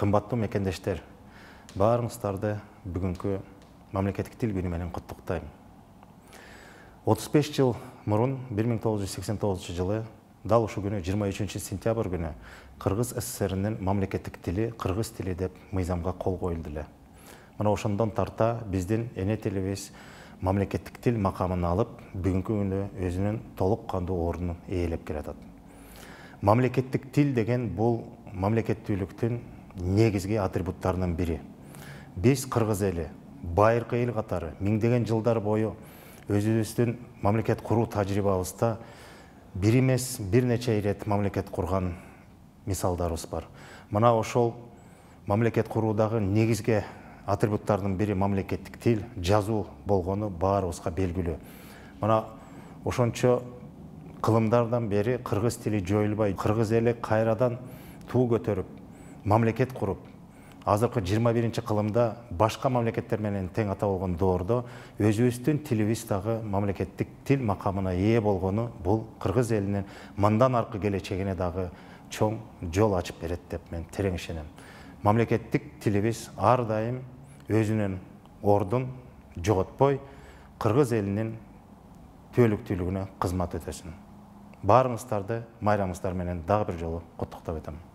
Кымбаттуу мекендештер, баарыңыздарды бүгүнкү мамлекеттик тил күнү менен куттуктайм. 35 жыл мурун 1989 жылы дал ушул күнү 23 сентябрь күнү Кыргыз СССРнин мамлекеттик тили кыргыз тили деп мыйзамга кол коюлду эле. Мына ошондон тарта биздин эне тилибиз мамлекеттик тил макамын алып, бүгүнкү күнү өзүнүн толук кандуу ордун ээлеп келатат. Мамлекеттик тил деген бул мамлекеттүүлүктүн негизги атрибуттарынын бири. Биз кыргыз эли байыркы эл катары миңдеген жылдар бою өзүбүздүн мамлекет куруу тажрыйбабызда бир эмес бир нече ирет мамлекет курган мисалдарыбыз бар. Мына ошол мамлекет куруудагы негизги атрибуттардын бири мамлекеттик тил, жазуу болгону баарыбызга белгилүү. Мына ошончо кылымдардан бери кыргыз тили жоюлбай, кыргыз эли кайрадан туу көтөрүп, мамлекет куруп, азыркы 21 кылымда башка мамлекеттер менен тең ата болгон доордо өзүбүздүн тилибиз дагы мамлекеттик тил макамына ээ болгону бул кыргыз элинин мындан аркы келечегине дагы чоң жол ачып берет деп мен терең ишенем. Мамлекеттик тилибиз ар дайым өзүнүн ордун жоготпой, кыргыз элинин түбөлүктүүлүгүнө кызмат өтөсүн. Баарыңыздарды майрамыңыздар менен дагы бир жолу куттуктап өтөм.